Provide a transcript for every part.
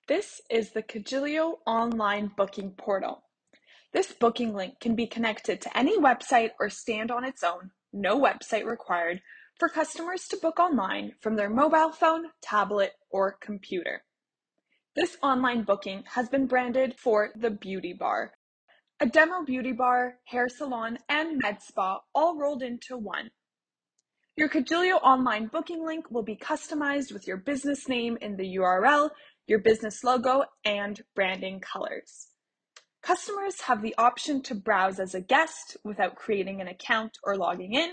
This is the Cojilio online booking portal. This booking link can be connected to any website or stand on its own, no website required, for customers to book online from their mobile phone, tablet, or computer. This online booking has been branded for the Beauty Bar, a demo beauty bar, hair salon, and med spa all rolled into one. Your Cojilio online booking link will be customized with your business name in the URL, your business logo, and branding colors. Customers have the option to browse as a guest without creating an account or logging in,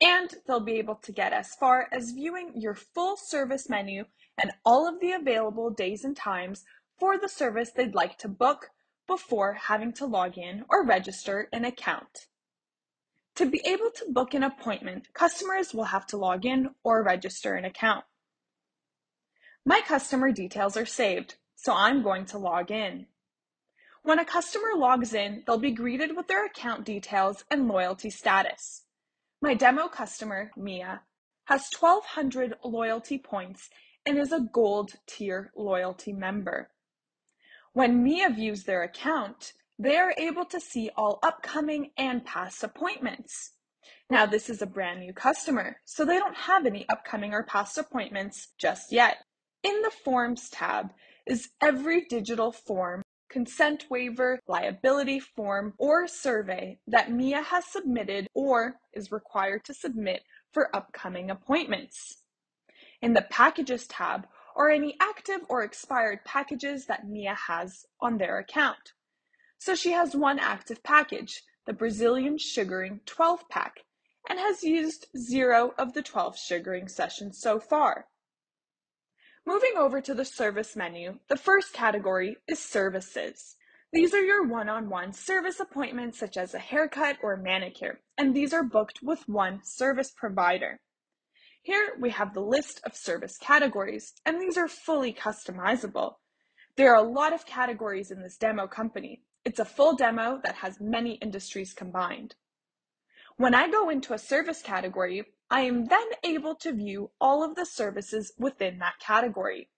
and they'll be able to get as far as viewing your full service menu and all of the available days and times for the service they'd like to book before having to log in or register an account. To be able to book an appointment, customers will have to log in or register an account. My customer details are saved, so I'm going to log in. When a customer logs in, they'll be greeted with their account details and loyalty status. My demo customer, Mia, has 1,200 loyalty points and is a gold tier loyalty member. When Mia views their account, they are able to see all upcoming and past appointments. Now, this is a brand new customer, so they don't have any upcoming or past appointments just yet. In the Forms tab is every digital form, consent waiver, liability form, or survey that Mia has submitted or is required to submit for upcoming appointments. In the Packages tab are any active or expired packages that Mia has on their account. So she has one active package, the Brazilian Sugaring 12-pack, and has used 0 of the 12 sugaring sessions so far. Moving over to the service menu, the first category is services. These are your one-on-one service appointments such as a haircut or manicure, and these are booked with one service provider. Here we have the list of service categories, and these are fully customizable. There are a lot of categories in this demo company. It's a full demo that has many industries combined. When I go into a service category, I am then able to view all of the services within that category.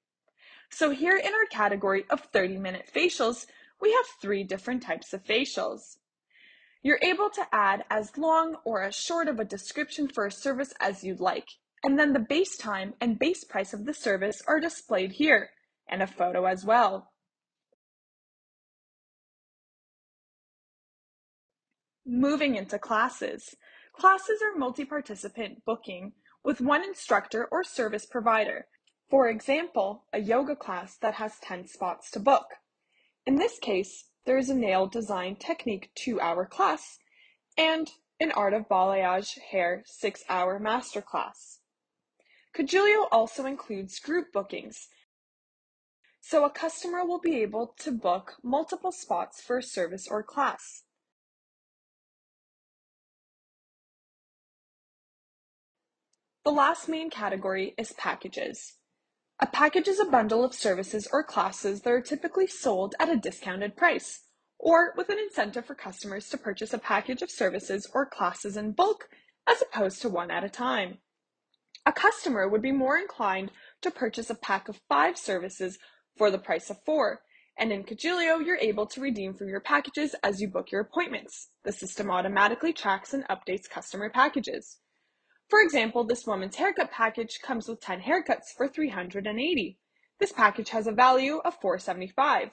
So here in our category of 30-minute facials, we have 3 different types of facials. You're able to add as long or as short of a description for a service as you'd like, and then the base time and base price of the service are displayed here, and a photo as well. Moving into classes. Classes are multi-participant booking with one instructor or service provider. For example, a yoga class that has 10 spots to book. In this case, there is a nail design technique 2-hour class and an art of balayage hair 6-hour masterclass. Cojilio also includes group bookings, so a customer will be able to book multiple spots for a service or class. The last main category is packages. A package is a bundle of services or classes that are typically sold at a discounted price, or with an incentive for customers to purchase a package of services or classes in bulk as opposed to one at a time. A customer would be more inclined to purchase a pack of 5 services for the price of 4, and in Cojilio, you're able to redeem from your packages as you book your appointments. The system automatically tracks and updates customer packages. For example, this woman's haircut package comes with 10 haircuts for $380. This package has a value of $475.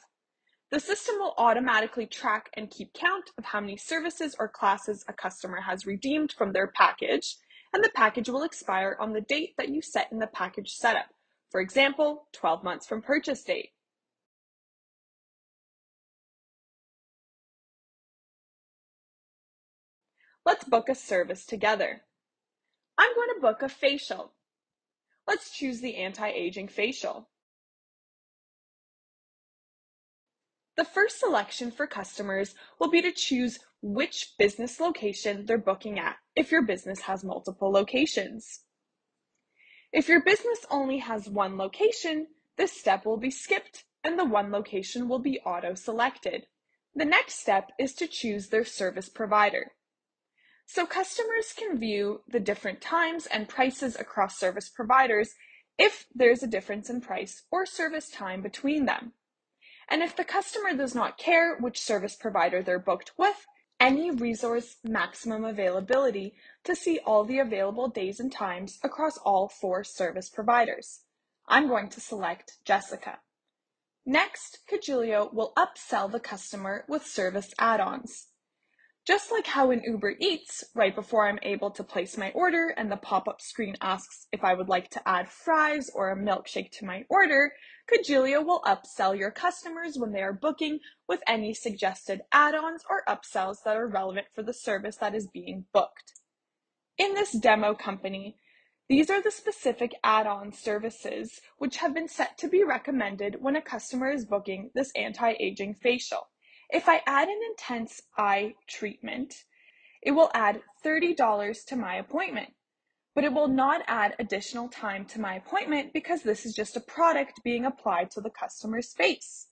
The system will automatically track and keep count of how many services or classes a customer has redeemed from their package, and the package will expire on the date that you set in the package setup. For example, 12 months from purchase date. Let's book a service together. I'm going to book a facial. Let's choose the anti-aging facial. The first selection for customers will be to choose which business location they're booking at if your business has multiple locations. If your business only has one location, this step will be skipped and the one location will be auto-selected. The next step is to choose their service provider. So customers can view the different times and prices across service providers if there's a difference in price or service time between them. And if the customer does not care which service provider they're booked with, any resource maximum availability to see all the available days and times across all 4 service providers. I'm going to select Jessica. Next, Cojilio will upsell the customer with service add-ons. Just like how in Uber Eats, right before I'm able to place my order and the pop-up screen asks if I would like to add fries or a milkshake to my order, Cojilio will upsell your customers when they are booking with any suggested add-ons or upsells that are relevant for the service that is being booked. In this demo company, these are the specific add-on services which have been set to be recommended when a customer is booking this anti-aging facial. If I add an intense eye treatment, it will add $30 to my appointment, but it will not add additional time to my appointment because this is just a product being applied to the customer's face.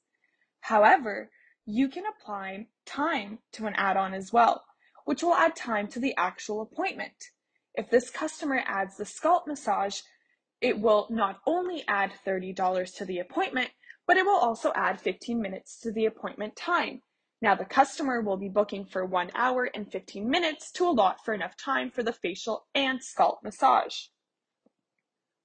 However, you can apply time to an add-on as well, which will add time to the actual appointment. If this customer adds the scalp massage, it will not only add $30 to the appointment, but it will also add 15 minutes to the appointment time. Now the customer will be booking for 1 hour and 15 minutes to allot for enough time for the facial and scalp massage.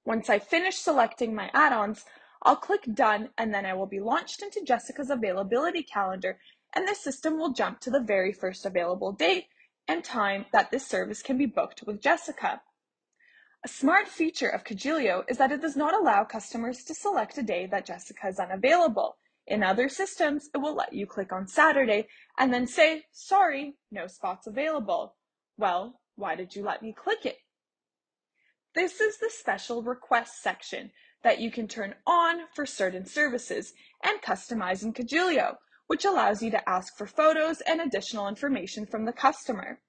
Once I finish selecting my add-ons, I'll click Done, and then I will be launched into Jessica's availability calendar, and the system will jump to the very first available date and time that this service can be booked with Jessica. A smart feature of Cojilio is that it does not allow customers to select a day that Jessica is unavailable. In other systems, it will let you click on Saturday and then say, "Sorry, no spots available." Well, why did you let me click it? This is the special request section that you can turn on for certain services and customize in Cojilio, which allows you to ask for photos and additional information from the customer.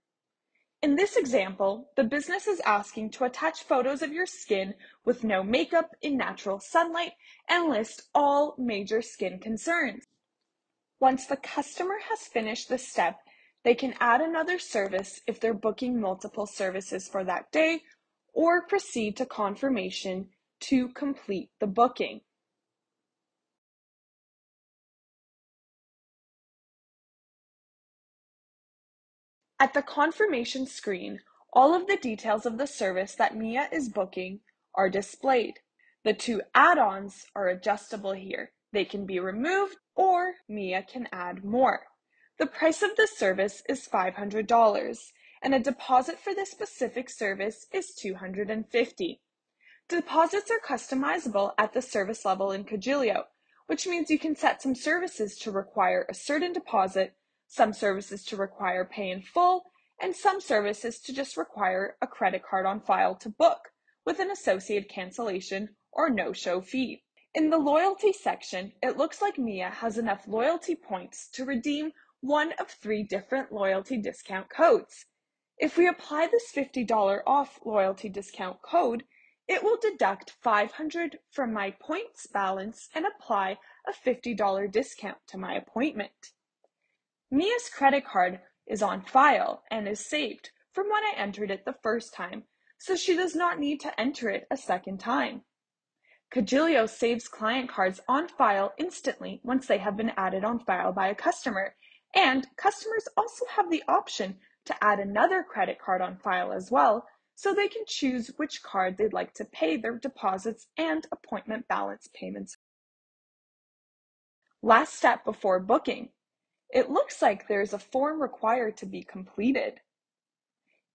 In this example, the business is asking to attach photos of your skin with no makeup in natural sunlight and list all major skin concerns. Once the customer has finished this step, they can add another service if they're booking multiple services for that day, or proceed to confirmation to complete the booking. At the confirmation screen, all of the details of the service that Mia is booking are displayed. The 2 add-ons are adjustable here. They can be removed or Mia can add more. The price of this service is $500 and a deposit for this specific service is $250. Deposits are customizable at the service level in Cojilio, which means you can set some services to require a certain deposit, some services to require pay in full, and some services to just require a credit card on file to book, with an associated cancellation or no-show fee. In the loyalty section, it looks like Mia has enough loyalty points to redeem one of 3 different loyalty discount codes. If we apply this $50 off loyalty discount code, it will deduct $500 from my points balance and apply a $50 discount to my appointment. Mia's credit card is on file and is saved from when I entered it the first time, so she does not need to enter it a second time. Cojilio saves client cards on file instantly once they have been added on file by a customer, and customers also have the option to add another credit card on file as well, so they can choose which card they'd like to pay their deposits and appointment balance payments. Last step before booking. It looks like there's a form required to be completed.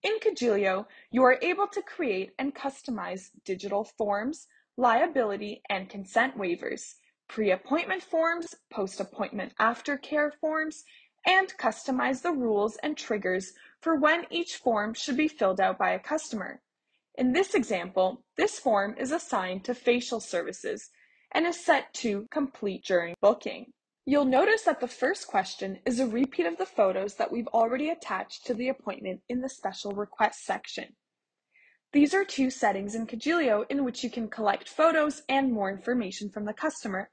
In Cojilio, you are able to create and customize digital forms, liability and consent waivers, pre-appointment forms, post-appointment aftercare forms, and customize the rules and triggers for when each form should be filled out by a customer. In this example, this form is assigned to facial services and is set to complete during booking. You'll notice that the first question is a repeat of the photos that we've already attached to the appointment in the special request section. These are 2 settings in Cojilio in which you can collect photos and more information from the customer.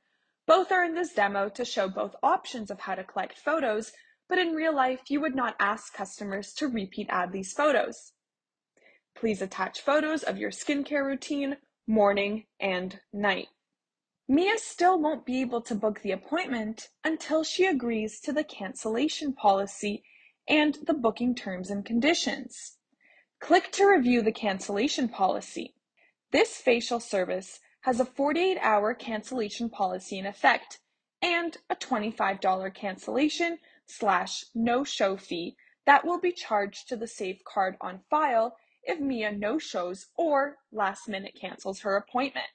Both are in this demo to show both options of how to collect photos, but in real life, you would not ask customers to repeat add these photos. Please attach photos of your skincare routine, morning, and night. Mia still won't be able to book the appointment until she agrees to the cancellation policy and the booking terms and conditions. Click to review the cancellation policy. This facial service has a 48-hour cancellation policy in effect and a $25 cancellation/no-show fee that will be charged to the Save card on file if Mia no-shows or last-minute cancels her appointment.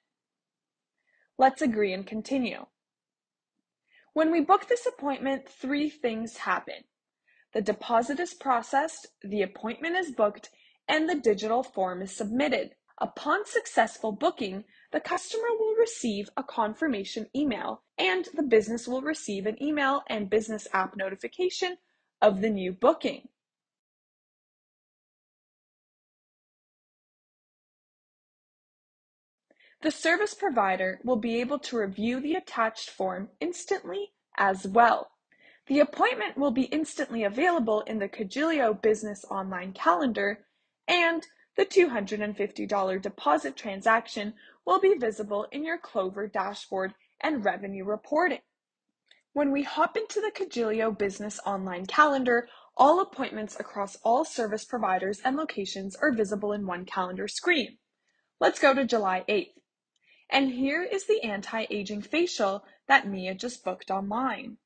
Let's agree and continue. When we book this appointment, 3 things happen. The deposit is processed, the appointment is booked, and the digital form is submitted. Upon successful booking, the customer will receive a confirmation email, and the business will receive an email and business app notification of the new booking. The service provider will be able to review the attached form instantly as well. The appointment will be instantly available in the Cojilio Business Online Calendar, and the $250 deposit transaction will be visible in your Clover dashboard and revenue reporting. When we hop into the Cojilio Business Online Calendar, all appointments across all service providers and locations are visible in one calendar screen. Let's go to July 8th. And here is the anti-aging facial that Mia just booked online.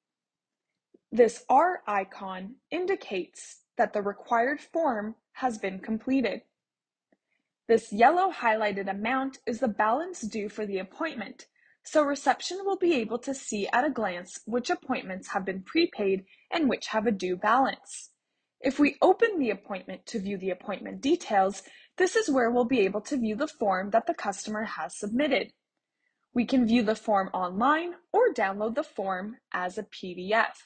This R icon indicates that the required form has been completed. This yellow highlighted amount is the balance due for the appointment, so reception will be able to see at a glance which appointments have been prepaid and which have a due balance. If we open the appointment to view the appointment details, this is where we'll be able to view the form that the customer has submitted. We can view the form online or download the form as a PDF.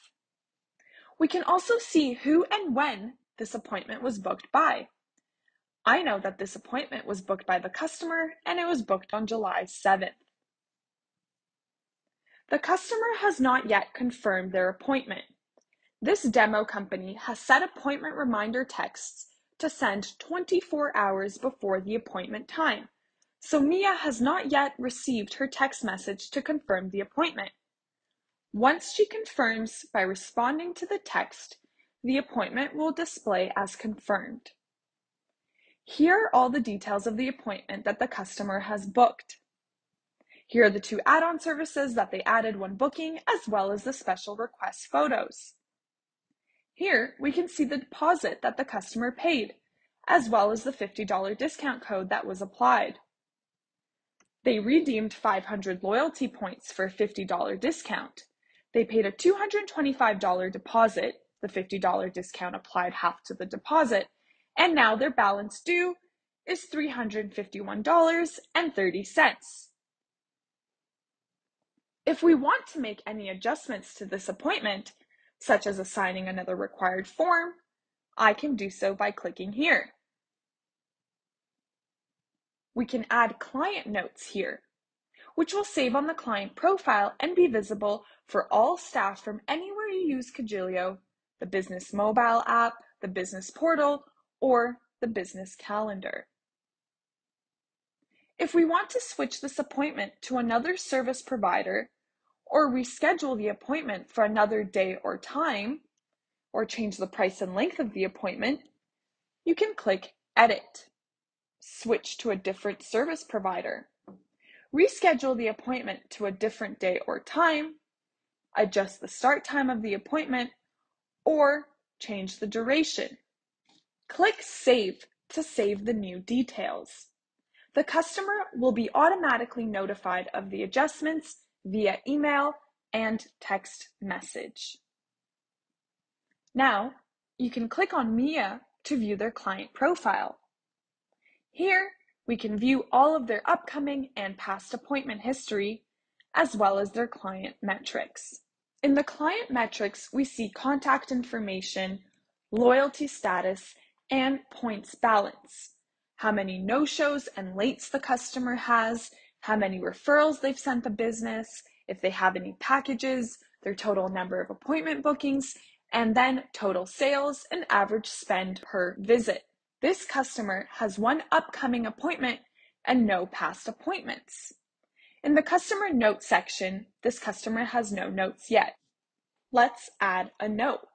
We can also see who and when this appointment was booked by. I know that this appointment was booked by the customer and it was booked on July 7th. The customer has not yet confirmed their appointment. This demo company has set appointment reminder texts to send 24 hours before the appointment time, so Mia has not yet received her text message to confirm the appointment. Once she confirms by responding to the text, the appointment will display as confirmed. Here are all the details of the appointment that the customer has booked. Here are the 2 add-on services that they added when booking, as well as the special request photos. Here we can see the deposit that the customer paid, as well as the $50 discount code that was applied. They redeemed 500 loyalty points for a $50 discount. They paid a $225 deposit, the $50 discount applied half to the deposit, and now their balance due is $351.30. If we want to make any adjustments to this appointment, such as assigning another required form, I can do so by clicking here. We can add client notes here, which will save on the client profile and be visible for all staff from anywhere you use Cojilio, the business mobile app, the business portal, or the business calendar. If we want to switch this appointment to another service provider, or reschedule the appointment for another day or time, or change the price and length of the appointment, you can click Edit, switch to a different service provider, reschedule the appointment to a different day or time, adjust the start time of the appointment, or change the duration. Click Save to save the new details. The customer will be automatically notified of the adjustments via email and text message. Now, you can click on Mia to view their client profile. Here, we can view all of their upcoming and past appointment history, as well as their client metrics. In the client metrics, we see contact information, loyalty status, and points balance, how many no-shows and lates the customer has, how many referrals they've sent the business, if they have any packages, their total number of appointment bookings, and then total sales and average spend per visit. This customer has one upcoming appointment and no past appointments. In the customer notes section, this customer has no notes yet. Let's add a note.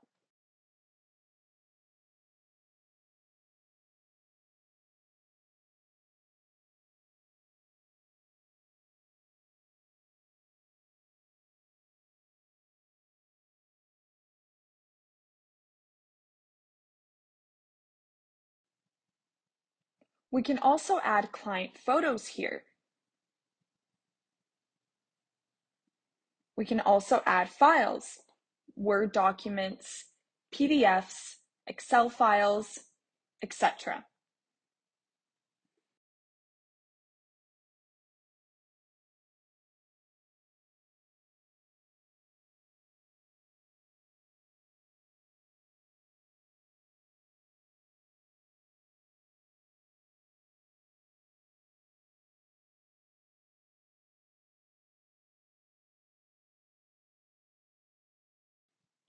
We can also add client photos here. We can also add files, Word documents, PDFs, Excel files, etc.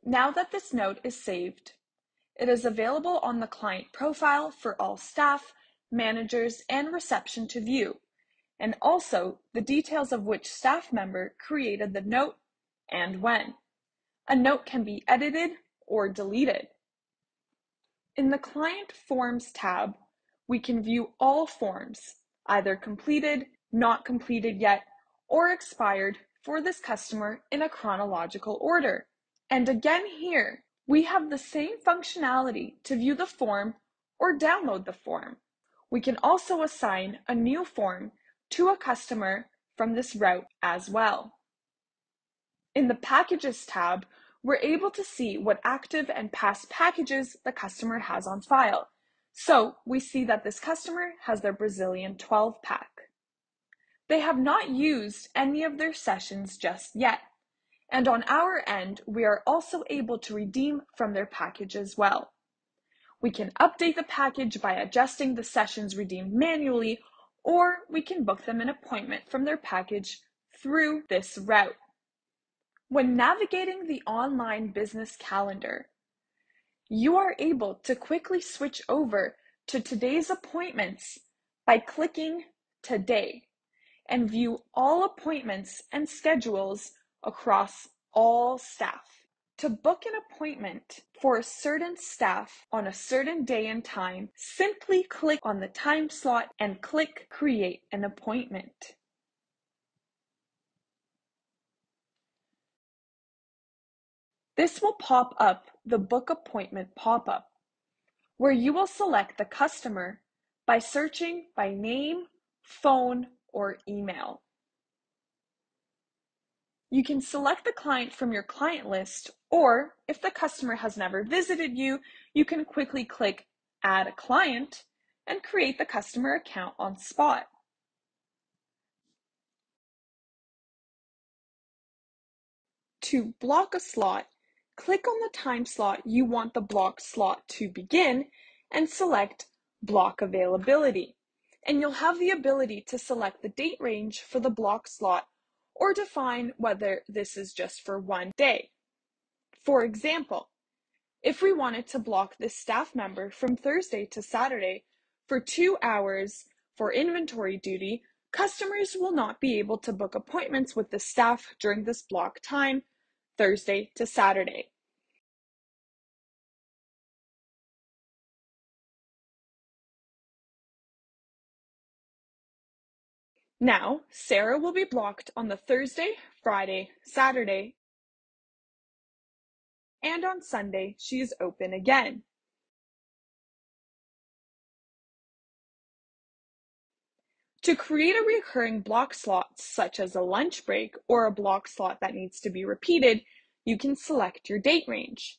Now that this note is saved, it is available on the client profile for all staff, managers, and reception to view, and also the details of which staff member created the note and when. A note can be edited or deleted. In the Client Forms tab, we can view all forms, either completed, not completed yet, or expired for this customer in a chronological order. And again here, we have the same functionality to view the form or download the form. We can also assign a new form to a customer from this route as well. In the Packages tab, we're able to see what active and past packages the customer has on file. So we see that this customer has their Brazilian 12-pack. They have not used any of their sessions just yet. And on our end, we are also able to redeem from their package as well. We can update the package by adjusting the sessions redeemed manually, or we can book them an appointment from their package through this route. When navigating the online business calendar, you are able to quickly switch over to today's appointments by clicking Today and view all appointments and schedules across all staff. To book an appointment for a certain staff on a certain day and time, simply click on the time slot and click Create an Appointment. This will pop up the Book Appointment pop-up, where you will select the customer by searching by name, phone, or email. You can select the client from your client list, or if the customer has never visited you, you can quickly click Add a Client and create the customer account on spot. To block a slot, click on the time slot you want the block slot to begin and select Block Availability. And you'll have the ability to select the date range for the block slot or define whether this is just for one day. For example, if we wanted to block this staff member from Thursday to Saturday for 2 hours for inventory duty, customers will not be able to book appointments with the staff during this block time, Thursday to Saturday. Now, Sarah will be blocked on the Thursday, Friday, Saturday, and on Sunday she is open again. To create a recurring block slot, such as a lunch break or a block slot that needs to be repeated, you can select your date range.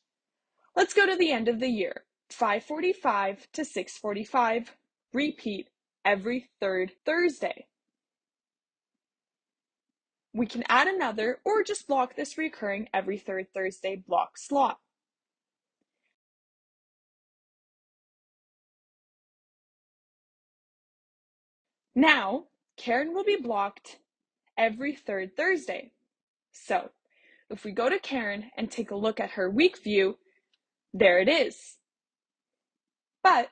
Let's go to the end of the year, 5:45 to 6:45, repeat every third Thursday. We can add another or just block this recurring every third Thursday block slot. Now, Karen will be blocked every third Thursday. So, if we go to Karen and take a look at her week view, there it is. But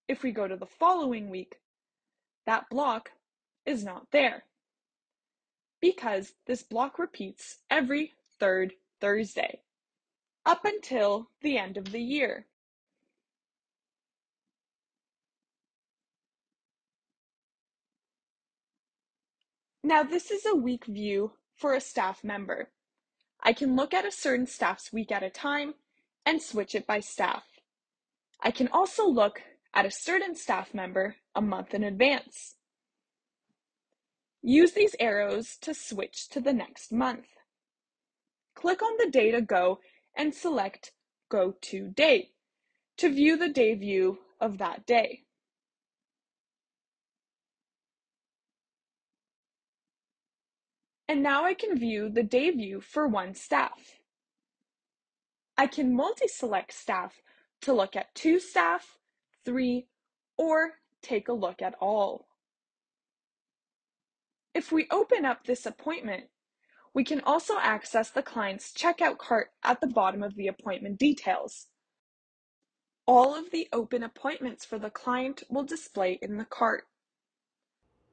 if we go to the following week, that block is not there because this block repeats every third Thursday up until the end of the year. Now, this is a week view for a staff member. I can look at a certain staff's week at a time and switch it by staff. I can also look at a certain staff member a month in advance. Use these arrows to switch to the next month. Click on the day to go and select Go to Date to view the day view of that day. And now I can view the day view for one staff. I can multi-select staff to look at 2 staff, 3, or take a look at all. If we open up this appointment, we can also access the client's checkout cart at the bottom of the appointment details. All of the open appointments for the client will display in the cart.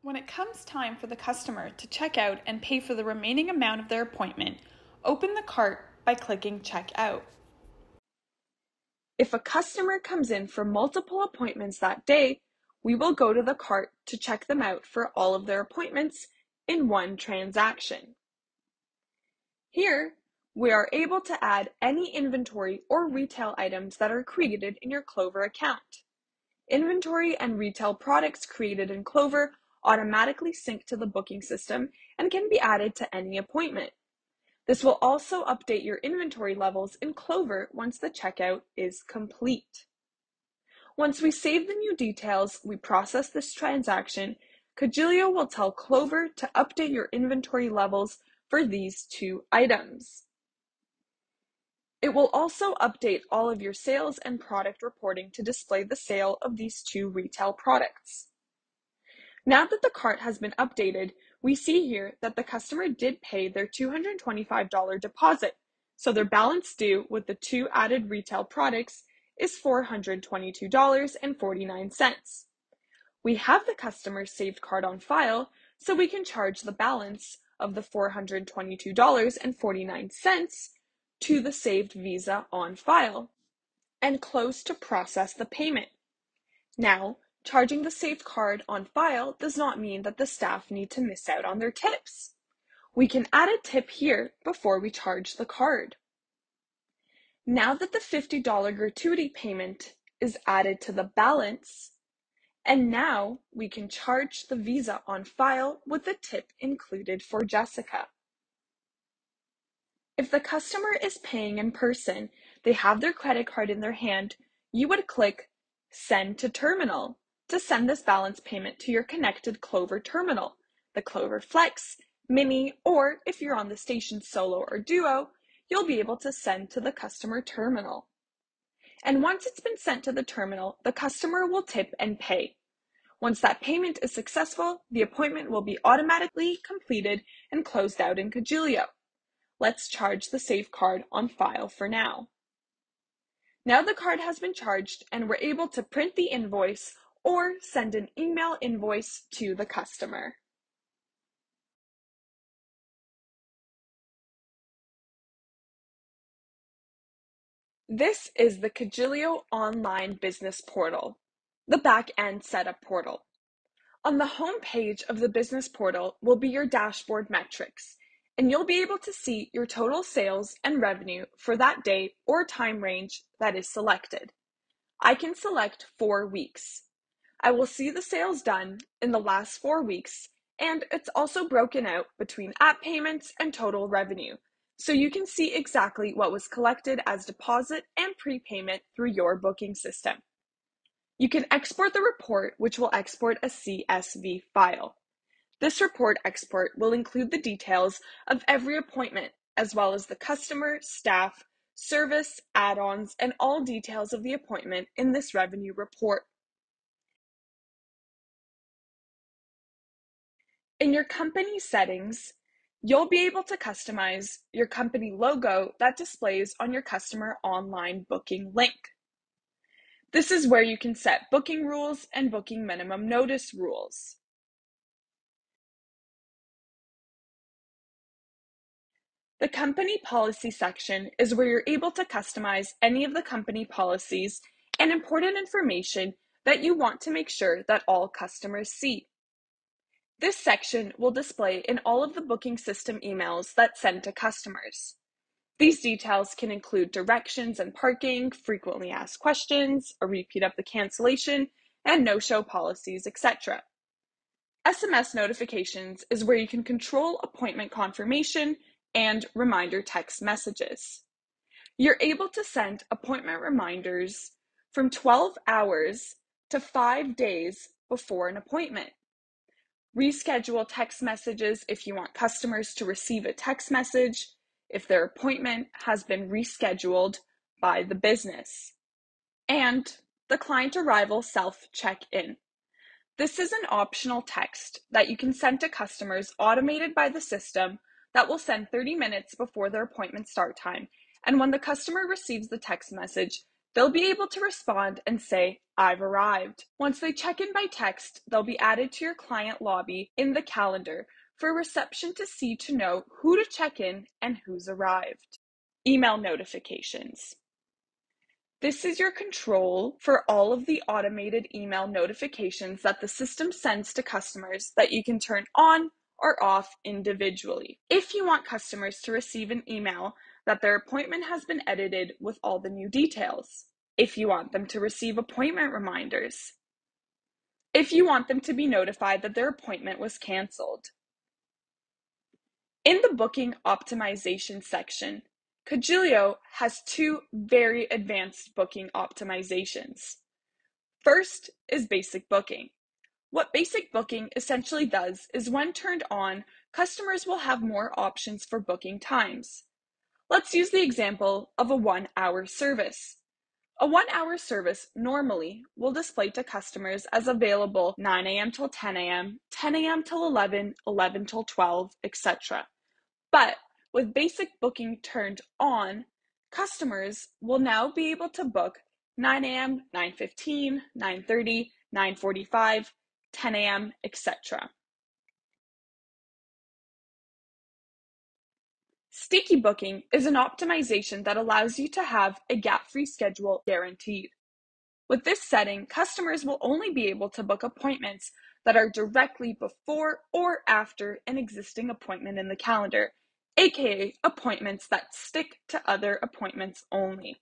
When it comes time for the customer to check out and pay for the remaining amount of their appointment, open the cart by clicking Check Out. If a customer comes in for multiple appointments that day, we will go to the cart to check them out for all of their appointments in one transaction. Here, we are able to add any inventory or retail items that are created in your Clover account. Inventory and retail products created in Clover automatically sync to the booking system and can be added to any appointment. This will also update your inventory levels in Clover once the checkout is complete. Once we save the new details, we process this transaction, Cojilio will tell Clover to update your inventory levels for these 2 items. It will also update all of your sales and product reporting to display the sale of these 2 retail products. Now that the cart has been updated, we see here that the customer did pay their $225 deposit, so their balance due with the 2 added retail products is $422.49. We have the customer's saved card on file, so we can charge the balance of the $422.49 to the saved Visa on file and close to process the payment. Now, charging the saved card on file does not mean that the staff need to miss out on their tips. We can add a tip here before we charge the card. Now that the $50 gratuity payment is added to the balance, and now we can charge the Visa on file with the tip included for Jessica. If the customer is paying in person, they have their credit card in their hand, you would click Send to Terminal to send this balance payment to your connected Clover terminal, the Clover Flex, Mini, or if you're on the station Solo or Duo, you'll be able to send to the customer terminal. And once it's been sent to the terminal, the customer will tip and pay. Once that payment is successful, the appointment will be automatically completed and closed out in Cojilio. Let's charge the saved card on file for now. Now the card has been charged and we're able to print the invoice or send an email invoice to the customer. This is the Cojilio Online Business Portal, the back-end setup portal. On the home page of the business portal will be your dashboard metrics, and you'll be able to see your total sales and revenue for that day or time range that is selected. I can select 4 weeks. I will see the sales done in the last 4 weeks, and it's also broken out between app payments and total revenue, so you can see exactly what was collected as deposit and prepayment through your booking system. You can export the report, which will export a CSV file. This report export will include the details of every appointment, as well as the customer, staff, service, add-ons, and all details of the appointment in this revenue report. In your company settings, you'll be able to customize your company logo that displays on your customer online booking link. This is where you can set booking rules and booking minimum notice rules. The company policy section is where you're able to customize any of the company policies and important information that you want to make sure that all customers see. This section will display in all of the booking system emails that send to customers. These details can include directions and parking, frequently asked questions, a repeat of the cancellation, and no-show policies, etc. SMS notifications is where you can control appointment confirmation and reminder text messages. You're able to send appointment reminders from 12 hours to 5 days before an appointment. Reschedule text messages if you want customers to receive a text message if their appointment has been rescheduled by the business. And the client arrival self-check-in. This is an optional text that you can send to customers automated by the system that will send 30 minutes before their appointment start time. And when the customer receives the text message, they'll be able to respond and say, "I've arrived." Once they check in by text, they'll be added to your client lobby in the calendar for reception to see to know who to check in and who's arrived. Email notifications. This is your control for all of the automated email notifications that the system sends to customers that you can turn on or off individually. If you want customers to receive an email that their appointment has been edited with all the new details, if you want them to receive appointment reminders, if you want them to be notified that their appointment was canceled. In the booking optimization section, Cojilio has two very advanced booking optimizations. First is basic booking. What basic booking essentially does is when turned on, customers will have more options for booking times. Let's use the example of a 1-hour service. A 1-hour service normally will display to customers as available 9 a.m. till 10 a.m., 10 a.m. till 11, 11 till 12, etc. But with basic booking turned on, customers will now be able to book 9 a.m., 9:15, 9:30, 9:45, 10 a.m., etc. Sticky booking is an optimization that allows you to have a gap-free schedule guaranteed. With this setting, customers will only be able to book appointments that are directly before or after an existing appointment in the calendar, aka appointments that stick to other appointments only.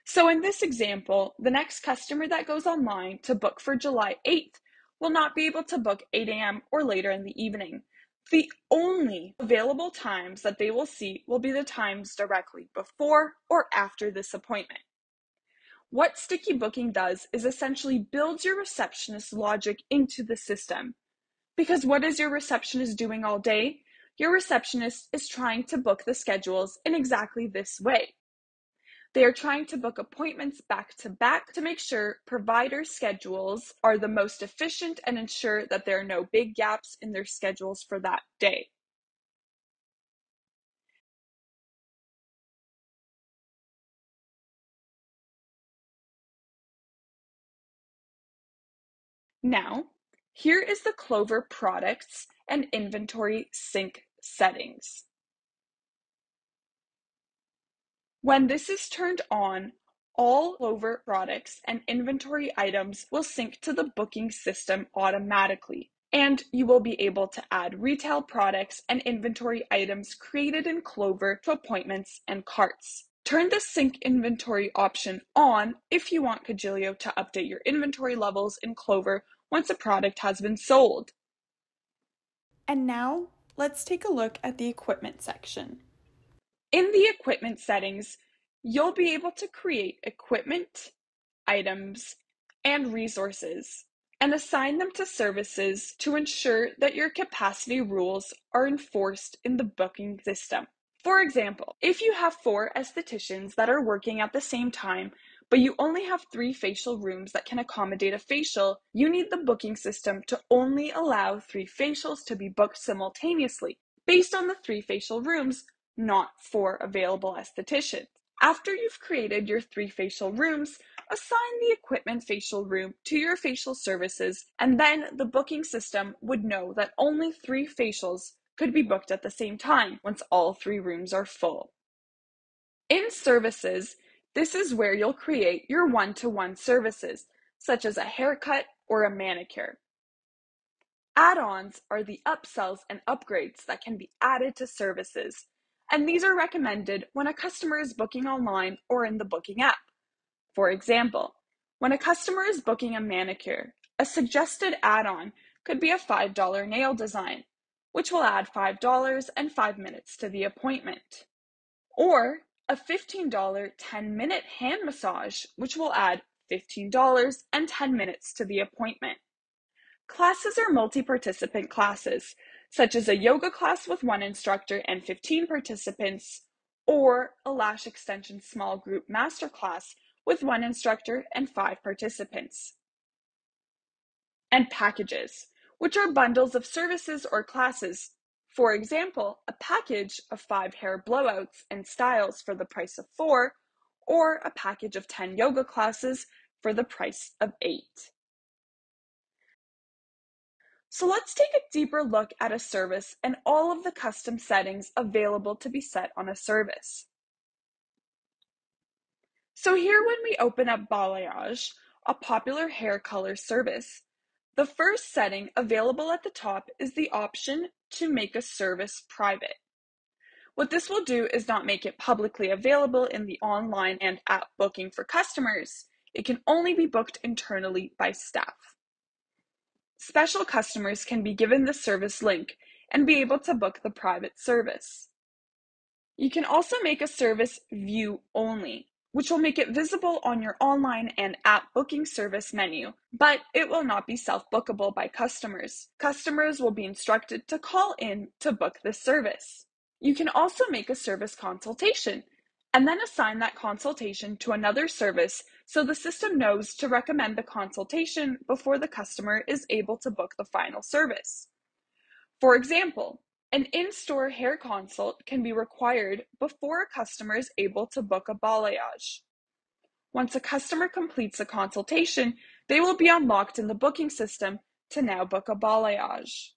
So in this example, the next customer that goes online to book for July 8th will not be able to book 8 a.m. or later in the evening. The only available times that they will see will be the times directly before or after this appointment. What sticky booking does is essentially builds your receptionist logic into the system. Because what is your receptionist doing all day? Your receptionist is trying to book the schedules in exactly this way. They are trying to book appointments back to make sure provider schedules are the most efficient and ensure that there are no big gaps in their schedules for that day. Now, here is the Clover products and inventory sync settings. When this is turned on, all Clover products and inventory items will sync to the booking system automatically, and you will be able to add retail products and inventory items created in Clover to appointments and carts. Turn the sync inventory option on if you want Cojilio to update your inventory levels in Clover once a product has been sold. And now, let's take a look at the equipment section. In the equipment settings, you'll be able to create equipment, items, and resources, and assign them to services to ensure that your capacity rules are enforced in the booking system. For example, if you have 4 estheticians that are working at the same time, but you only have 3 facial rooms that can accommodate a facial, you need the booking system to only allow 3 facials to be booked simultaneously, based on the 3 facial rooms, not 4 available estheticians. After you've created your 3 facial rooms, assign the equipment facial room to your facial services, and then the booking system would know that only 3 facials could be booked at the same time once all 3 rooms are full. In services, this is where you'll create your one-to-one services, such as a haircut or a manicure. Add-ons are the upsells and upgrades that can be added to services, and these are recommended when a customer is booking online or in the booking app. For example, when a customer is booking a manicure, a suggested add-on could be a $5 nail design, which will add $5 and 5 minutes to the appointment. Or a $15 10-minute hand massage, which will add $15 and 10 minutes to the appointment. Classes are multi-participant classes, such as a yoga class with 1 instructor and 15 participants, or a lash extension small group masterclass with 1 instructor and 5 participants. And packages, which are bundles of services or classes. For example, a package of 5 hair blowouts and styles for the price of 4, or a package of 10 yoga classes for the price of 8. So let's take a deeper look at a service and all of the custom settings available to be set on a service. So here when we open up balayage, a popular hair color service, the first setting available at the top is the option to make a service private. What this will do is not make it publicly available in the online and app booking for customers. It can only be booked internally by staff. Special customers can be given the service link and be able to book the private service. You can also make a service view only, which will make it visible on your online and app booking service menu, but it will not be self-bookable by customers. Customers will be instructed to call in to book this service. You can also make a service consultation and then assign that consultation to another service so the system knows to recommend the consultation before the customer is able to book the final service. For example, an in-store hair consult can be required before a customer is able to book a balayage. Once a customer completes a consultation, they will be unlocked in the booking system to now book a balayage.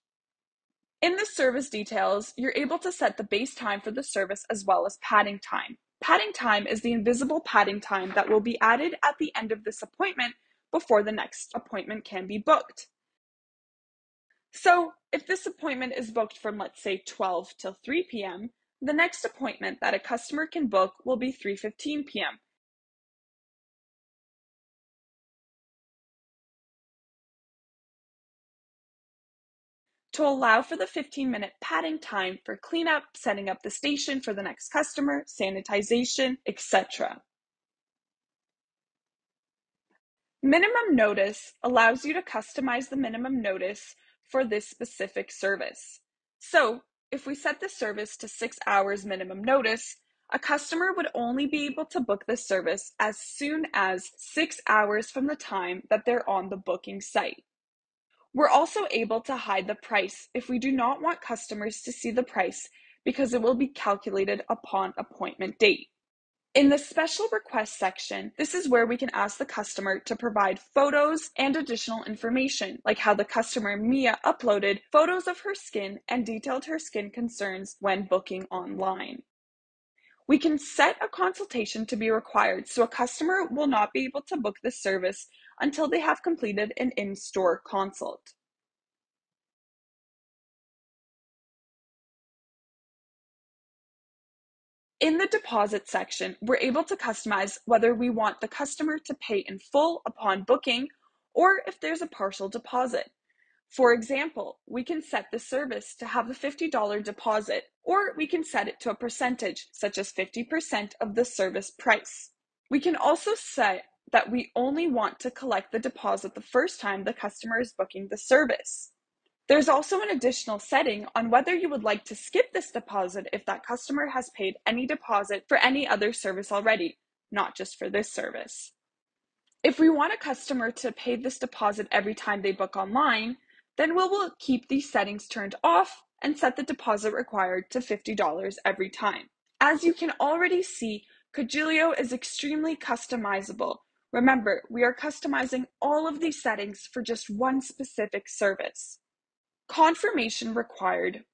In the service details, you're able to set the base time for the service as well as padding time. Padding time is the invisible padding time that will be added at the end of this appointment before the next appointment can be booked. So if this appointment is booked from, let's say, 12 till 3 p.m., the next appointment that a customer can book will be 3:15 p.m. to allow for the 15-minute padding time for cleanup, setting up the station for the next customer, sanitization, etc. Minimum notice allows you to customize the minimum notice for this specific service. So if we set the service to 6 hours minimum notice, a customer would only be able to book this service as soon as 6 hours from the time that they're on the booking site. We're also able to hide the price if we do not want customers to see the price because it will be calculated upon appointment date. In the special request section, this is where we can ask the customer to provide photos and additional information, like how the customer Mia uploaded photos of her skin and detailed her skin concerns when booking online. We can set a consultation to be required so a customer will not be able to book this service until they have completed an in-store consult. In the deposit section, we're able to customize whether we want the customer to pay in full upon booking or if there's a partial deposit. For example, we can set the service to have a $50 deposit, or we can set it to a percentage, such as 50% of the service price. We can also set that we only want to collect the deposit the first time the customer is booking the service. There's also an additional setting on whether you would like to skip this deposit if that customer has paid any deposit for any other service already, not just for this service. If we want a customer to pay this deposit every time they book online, then we will keep these settings turned off and set the deposit required to $50 every time. As you can already see, Cojilio is extremely customizable. Remember, we are customizing all of these settings for just one specific service. Confirmation required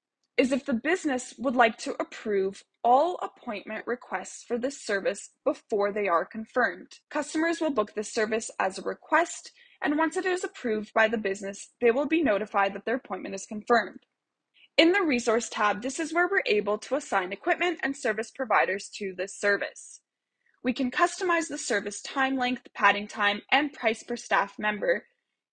is if the business would like to approve all appointment requests for this service before they are confirmed. Customers will book this service as a request, and once it is approved by the business, they will be notified that their appointment is confirmed. In the Resource tab, this is where we're able to assign equipment and service providers to this service. We can customize the service time length, padding time, and price per staff member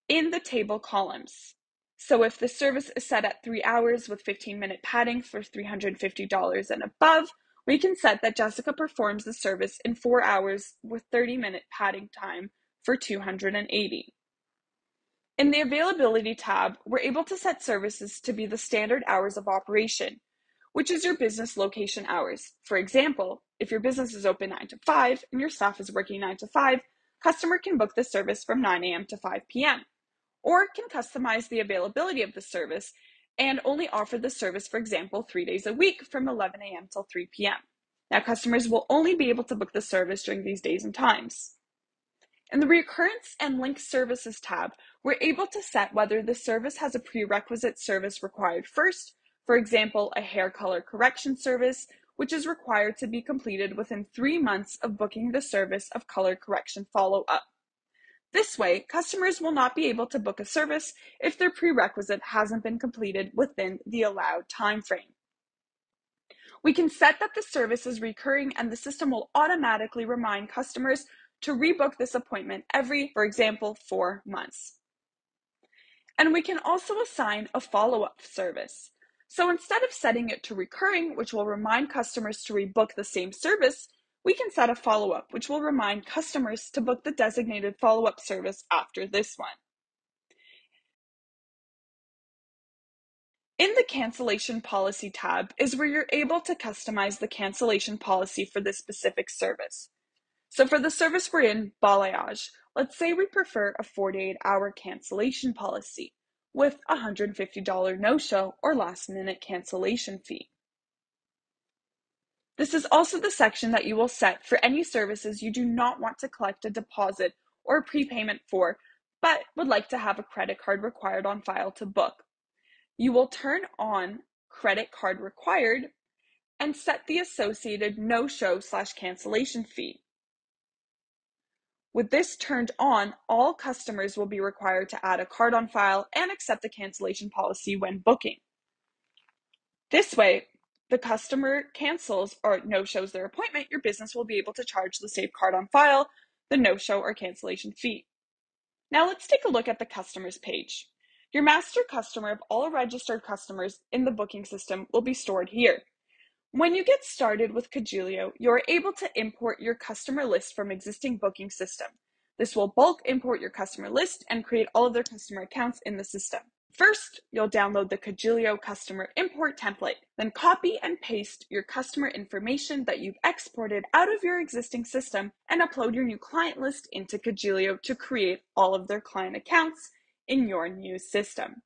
in the table columns. So if the service is set at 3 hours with 15-minute padding for $350 and above, we can set that Jessica performs the service in 4 hours with 30-minute padding time for $280. In the Availability tab, we're able to set services to be the standard hours of operation, which is your business location hours. For example, if your business is open 9 to 5 and your staff is working 9 to 5, customer can book the service from 9 a.m. to 5 p.m. or can customize the availability of the service and only offer the service, for example, 3 days a week from 11 a.m. till 3 p.m. Now, customers will only be able to book the service during these days and times. In the Recurrence and Link Services tab, we're able to set whether the service has a prerequisite service required first, for example, a hair color correction service, which is required to be completed within 3 months of booking the service of color correction follow-up. This way, customers will not be able to book a service if their prerequisite hasn't been completed within the allowed time frame. We can set that the service is recurring and the system will automatically remind customers to rebook this appointment every, for example, 4 months. And we can also assign a follow-up service. So instead of setting it to recurring, which will remind customers to rebook the same service, we can set a follow-up, which will remind customers to book the designated follow-up service after this one. In the Cancellation Policy tab is where you're able to customize the cancellation policy for this specific service. So for the service we're in, balayage, let's say we prefer a 48-hour cancellation policy with a $150 no-show or last-minute cancellation fee. This is also the section that you will set for any services you do not want to collect a deposit or prepayment for, but would like to have a credit card required on file to book. You will turn on credit card required and set the associated no-show/cancellation fee. With this turned on, all customers will be required to add a card on file and accept the cancellation policy when booking. This way, the customer cancels or no-shows their appointment, your business will be able to charge the saved card on file the no-show or cancellation fee. Now let's take a look at the customers page. Your master customer of all registered customers in the booking system will be stored here. When you get started with Cojilio, you are able to import your customer list from existing booking system. This will bulk import your customer list and create all of their customer accounts in the system. First, you'll download the Cojilio customer import template, then copy and paste your customer information that you've exported out of your existing system and upload your new client list into Cojilio to create all of their client accounts in your new system.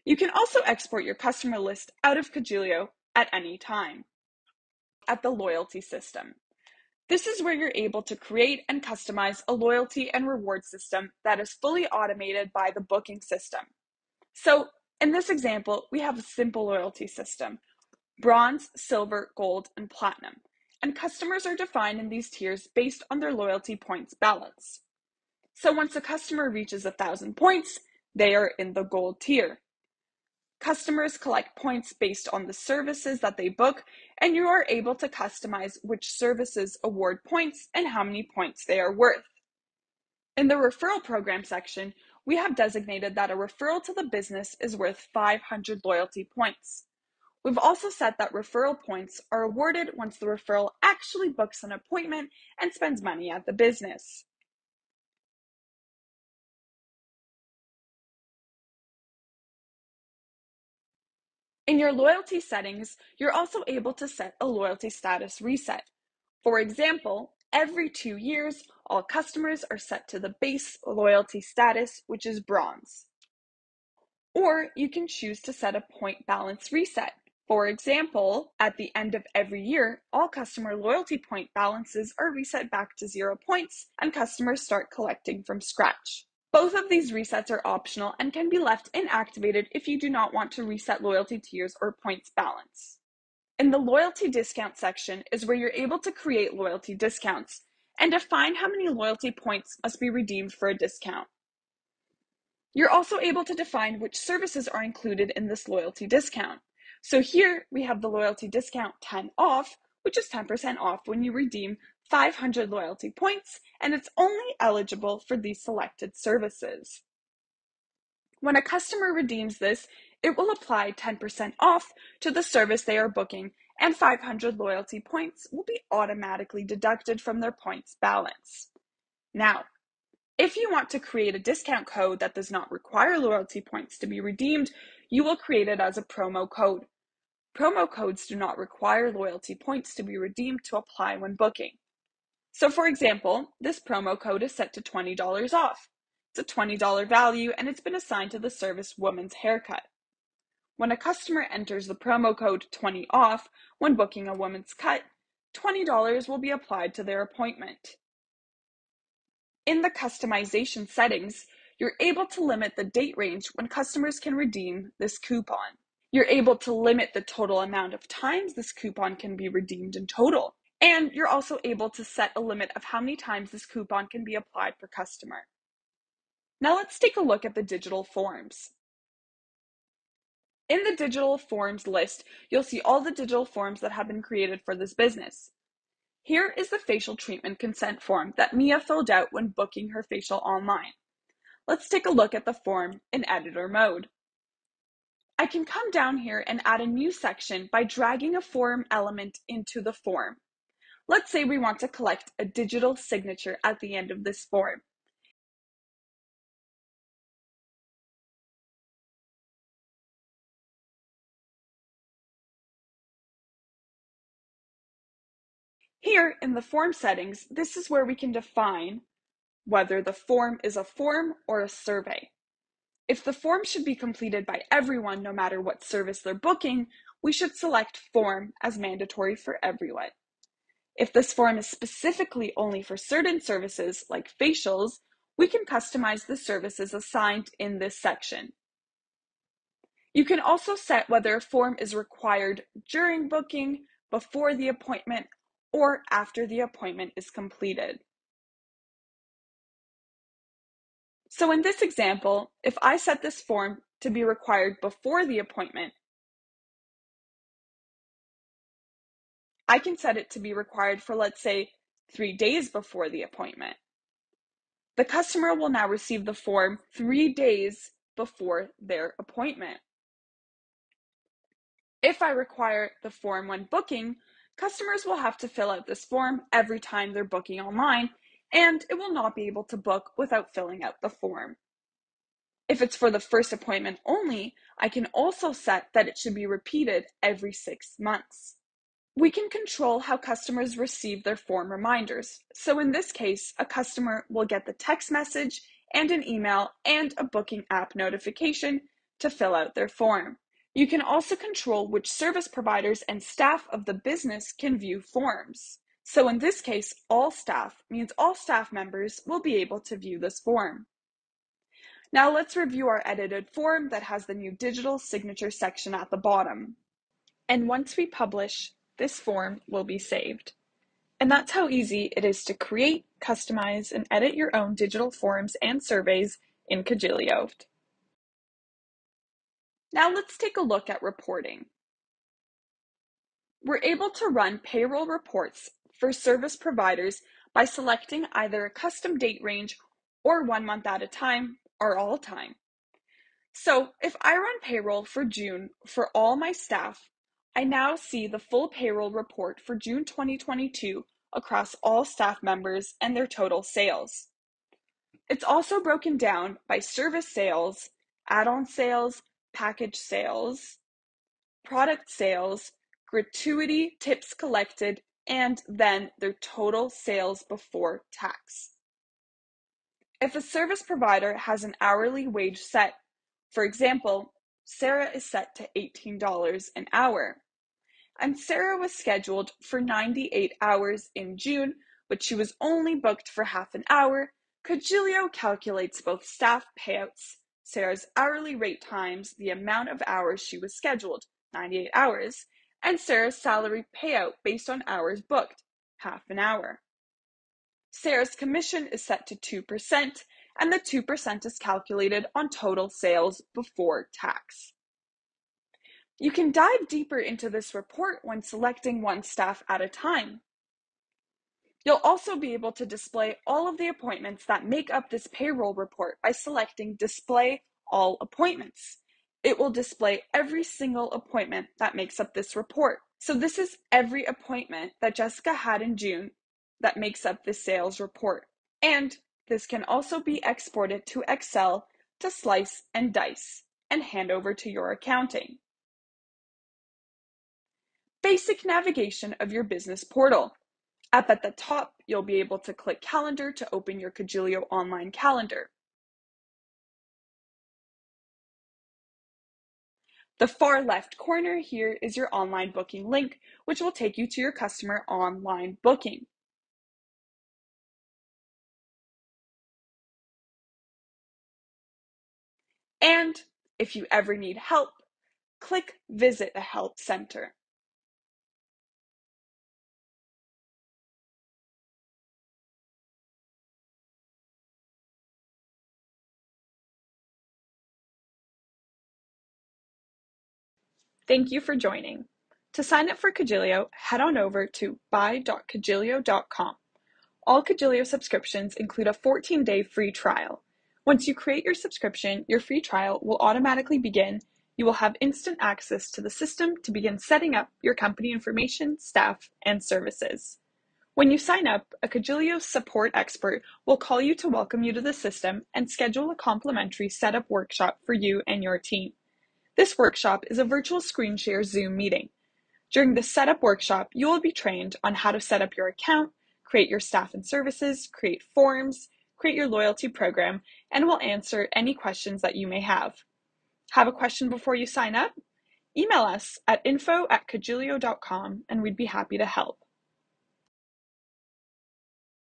You can also export your customer list out of Cojilio at any time. At the loyalty system. This is where you're able to create and customize a loyalty and reward system that is fully automated by the booking system. So in this example, we have a simple loyalty system: bronze, silver, gold, and platinum. And customers are defined in these tiers based on their loyalty points balance. So once a customer reaches 1,000 points, they are in the gold tier. Customers collect points based on the services that they book, and you are able to customize which services award points and how many points they are worth. In the referral program section, we have designated that a referral to the business is worth 500 loyalty points. We've also set that referral points are awarded once the referral actually books an appointment and spends money at the business. In your loyalty settings, you're also able to set a loyalty status reset. For example, every 2 years, all customers are set to the base loyalty status, which is bronze. Or you can choose to set a point balance reset. For example, at the end of every year, all customer loyalty point balances are reset back to 0 points and customers start collecting from scratch. Both of these resets are optional and can be left inactivated if you do not want to reset loyalty tiers or points balance. In the loyalty discount section is where you're able to create loyalty discounts and define how many loyalty points must be redeemed for a discount. You're also able to define which services are included in this loyalty discount. So here we have the loyalty discount 10 off, which is 10% off when you redeem 500 loyalty points, and it's only eligible for these selected services. When a customer redeems this, it will apply 10% off to the service they are booking, and 500 loyalty points will be automatically deducted from their points balance. Now, if you want to create a discount code that does not require loyalty points to be redeemed, you will create it as a promo code. Promo codes do not require loyalty points to be redeemed to apply when booking. So for example, this promo code is set to $20 off. It's a $20 value and it's been assigned to the service Woman's Haircut. When a customer enters the promo code 20 off when booking a woman's cut, $20 will be applied to their appointment. In the customization settings, you're able to limit the date range when customers can redeem this coupon. You're able to limit the total amount of times this coupon can be redeemed in total. And you're also able to set a limit of how many times this coupon can be applied per customer. Now let's take a look at the digital forms. In the digital forms list, you'll see all the digital forms that have been created for this business. Here is the facial treatment consent form that Mia filled out when booking her facial online. Let's take a look at the form in editor mode. I can come down here and add a new section by dragging a form element into the form. Let's say we want to collect a digital signature at the end of this form. Here in the form settings, this is where we can define whether the form is a form or a survey. If the form should be completed by everyone, no matter what service they're booking, we should select form as mandatory for everyone. If this form is specifically only for certain services, like facials, we can customize the services assigned in this section. You can also set whether a form is required during booking, before the appointment, or after the appointment is completed. So in this example, if I set this form to be required before the appointment, I can set it to be required for, let's say, 3 days before the appointment. The customer will now receive the form 3 days before their appointment. If I require the form when booking, customers will have to fill out this form every time they're booking online, and it will not be able to book without filling out the form. If it's for the first appointment only, I can also set that it should be repeated every 6 months. We can control how customers receive their form reminders. So in this case, a customer will get the text message and an email and a booking app notification to fill out their form. You can also control which service providers and staff of the business can view forms. So in this case, all staff means all staff members will be able to view this form. Now let's review our edited form that has the new digital signature section at the bottom. And once we publish, this form will be saved. And that's how easy it is to create, customize, and edit your own digital forms and surveys in Cojilio. Now let's take a look at reporting. We're able to run payroll reports for service providers by selecting either a custom date range or 1 month at a time or all time. So if I run payroll for June for all my staff, I now see the full payroll report for June 2022 across all staff members and their total sales. It's also broken down by service sales, add-on sales, package sales, product sales, gratuity tips collected, and then their total sales before tax. If a service provider has an hourly wage set, for example, Sarah is set to $18 an hour, and Sarah was scheduled for 98 hours in June, but she was only booked for half an hour, Cojilio calculates both staff payouts, Sarah's hourly rate times the amount of hours she was scheduled, 98 hours, and Sarah's salary payout based on hours booked, half an hour. Sarah's commission is set to 2%, and the 2% is calculated on total sales before tax. You can dive deeper into this report when selecting one staff at a time. You'll also be able to display all of the appointments that make up this payroll report by selecting Display All Appointments. It will display every single appointment that makes up this report. So this is every appointment that Jessica had in June that makes up this sales report. And this can also be exported to Excel to slice and dice and hand over to your accounting. Basic navigation of your business portal. Up at the top, you'll be able to click Calendar to open your Cojilio online calendar. The far left corner here is your online booking link, which will take you to your customer online booking. And if you ever need help, click Visit a Help Center. Thank you for joining. To sign up for Cojilio, head on over to buy.cojilio.com. All Cojilio subscriptions include a 14-day free trial. Once you create your subscription, your free trial will automatically begin. You will have instant access to the system to begin setting up your company information, staff, and services. When you sign up, a Cojilio support expert will call you to welcome you to the system and schedule a complimentary setup workshop for you and your team. This workshop is a virtual screenshare Zoom meeting. During the setup workshop, you will be trained on how to set up your account, create your staff and services, create forms, create your loyalty program, and will answer any questions that you may have. Have a question before you sign up? Email us at info@cojilio.com and we'd be happy to help.